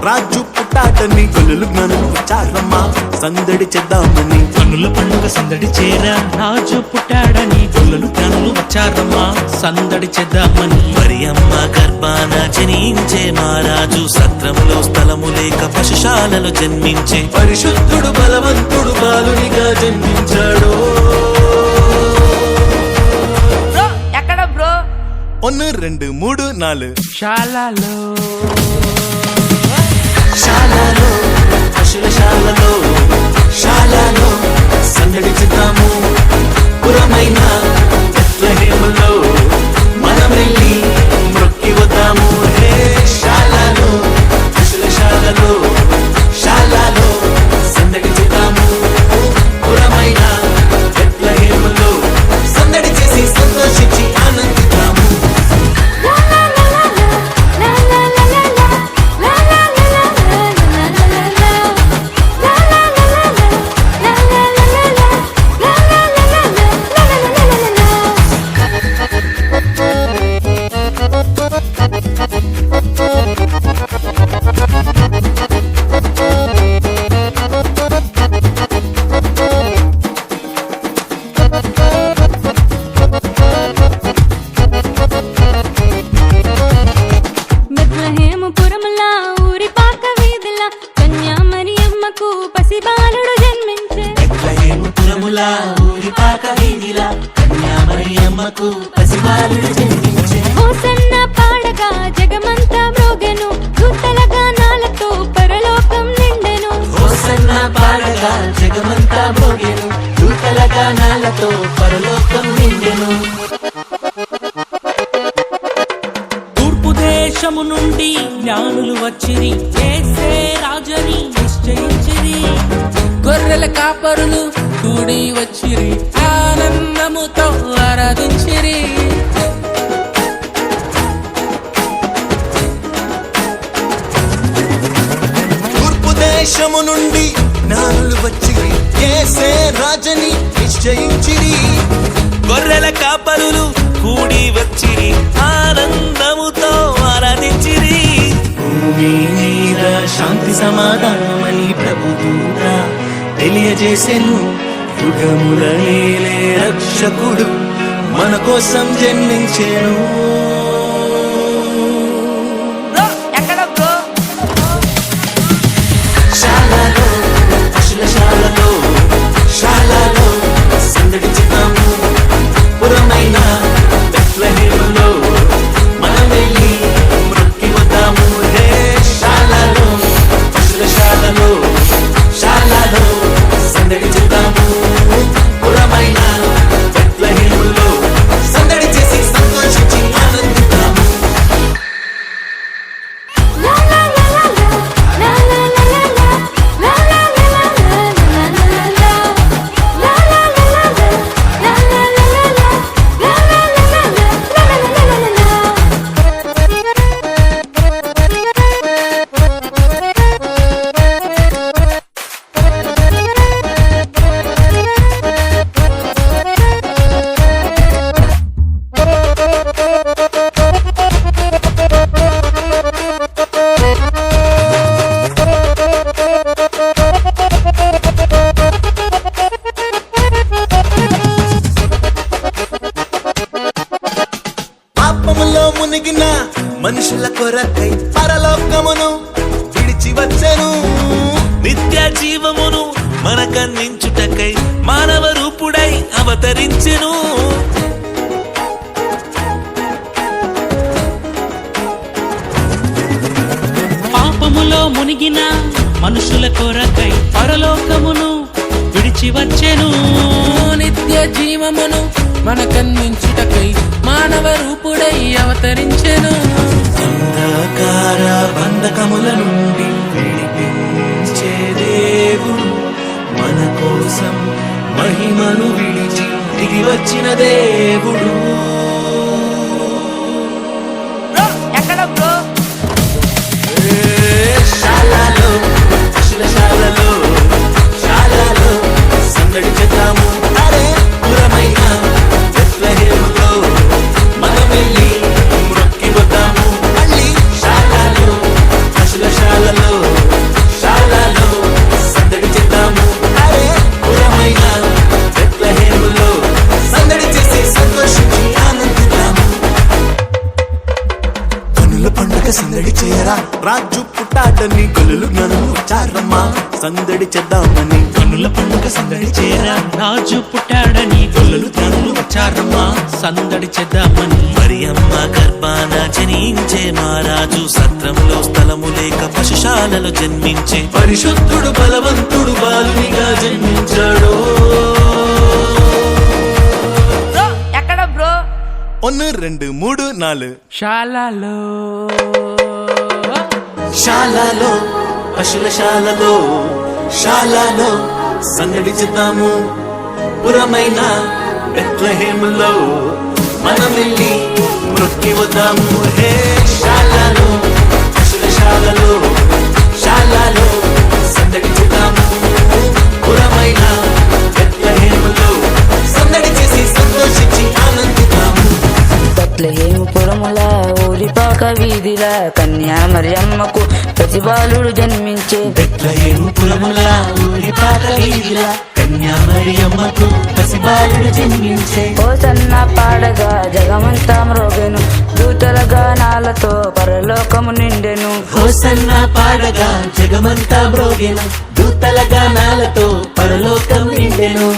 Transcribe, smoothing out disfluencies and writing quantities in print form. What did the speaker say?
రాజు పుట్టాటని గొల్లులు జ్ఞానులు వచ్చారమ్మా సందడి చేద్దామని. కన్నుల పండుగ సందడి చేరా రాజు పుట్టాడని గొల్లలు జ్ఞానులు వచ్చారమ్మా సందడి చేద్దామని. మరి అమ్మ గర్భాన జనించే మహారాజు సత్రంలో స్థలము లేక పశుశాలలో జన్మించే పరిశుద్ధుడు బలవంతుడు బాలునిగా జన్మించాడు. ఎక్కడ బ్రో? 1 2 3 4 శాలలో శాలలో పశుల శాలలో శాలలో సందడి చేద్దాము. పురమైన బెత్లెహేములో మనమెల్లి మ్రొక్కి వద్దాము. హే శాలలో పశుల శాలలో శాలలో సందడి చేద్దాము. పురమైన బెత్లెహేములో సందడి చేసి సంతోషించి ఆనందిద్దాము. బెత్లెహేముపురములా ఊరి పాక వీధిలా కన్యా మరియమ్మకు పసిబాలుడు జన్మించే. బెత్లెహేముపురములా ఊరి పాక వీధిలా కన్యా మరియమ్మకు పసిబాలుడు జన్మించే. హోసన్న పాడగా జగమంతా మ్రోగెను దూతల గానాలతో పరలోకం నిండెను. హోసన్న పాడగా జగమంతా మోగెను దూతల గానాలతో పరలోకం నిండెను. తూర్పు దేశము నుండి జ్ఞానులు వచ్చిరి చేసే రాజని నిశ్చయించిరి. గొర్రెల కాపరులు కూడి వచ్చిరి ఆనందముతో ఆరాధించిరి. తూర్పు దేశము నుండి జ్ఞానులు వచ్చి యేసే రాజని నిశ్చయించిరి. గొర్రెల కాపరులు కూడి వచ్చిరి ఆనందముతో ఆరాధించిరి. భూమి మీద శాంతి సమాధానమని ప్రభుదూత తెలియజేసెను. యుగముల నేలే రక్షకుడు మన కోసం జన్మించెను. బ్రో ఎక్కడ బ్రో? శాలలో పశుల శాలలో శాలలో సందడి చేద్దాము. పురమైన బెత్లెహేములో మనమెల్లి మ్రొక్కి వద్దాము. హే శాలలో పశుల శాలలో శాలలో సందడి చేద్దాము. పురమైన బెత్లెహేములో సందడి చేసి సంతోషించి ఆనందిద్దాము. పాపములో మునిగిన మనుషుల కొరకై పరలోకమును విడిచి వచ్చెను. నిత్య జీవమును మనకందించుటకై మానవ రూపుడై అవతరించెను. పాపములో మునిగిన మనుషుల కొరకై పరలోకమును విడిచి వచ్చెను. నిత్య జీవమును మనకన్నించుటకై మానవ రూపుడై అవతరించెను. అంధకార బంధకముల నుండి విడిపించే దేవుడు మన కోసం మహిమను విడిచి దిగి వచ్చిన దేవుడు. బ్రో ఎక్కడ బ్రో? శాలలో పశుల శాలలో శాలలో సందడి చేద్దాము. అరే పురమైన బెత్లెహేములో మనమెల్లి మ్రొక్కి వద్దాము. మళ్ళీ శాలలో పశుల శాల శాలలో శాలలో సందడి చేద్దాము అరే పురమైన బెత్లెహేములో సందడి చేసి సంతోషించి ఆనందిద్దాము కనుల పండుగ సందడి చేయరా రాజు పుట్టాడని కొలులు జ్ఞానులు వచ్చారమ్మా సందడి చేద్దామని కనుల పండుగ సందడి చేరా రాజు పుట్టాడని గొల్లలు జ్ఞానులు వచ్చారమ్మా సందడి చేద్దామని మరియమ్మ గర్భాన జనించే మహారాజు సత్రంలో స్థలము లేక పశుశాలలో జన్మించే పరిశుద్ధుడు బలవంతుడు బాలునిగా జన్మించాడు బ్రో ఎక్కడ బ్రో 1 2 3 4 శాలలో శాలలో పశుల శాలలో శాలలో సందడి చేద్దాము పురమైన బెత్లెహేములో మనమెల్లి మృక్కి వద్దాము హే శాలలో పశుల శాలలో శాలలో సందడి చేద్దాము పురమైన బెత్లెహేములో సందడి చేసి సంతోషించి ఆనందిద్దాము బెత్లెహేముపురముల ఊరిపాక వీధిల కన్యా మరియమ్మకు ప్రతిబాలుడు జన్మించే బెత్లెహేముపురముల ఊరిపాక వీధిల కన్యా మరియమ్మకు పసిబాలుడు జన్మించే హోసన్న పాడగా జగమంతా మ్రోగెను దూతల గానాలతో పరలోకము నిండెను హోసన్న పాడగా జగమంతా మ్రోగెను దూతల గానాలతో పరలోకం నిండెను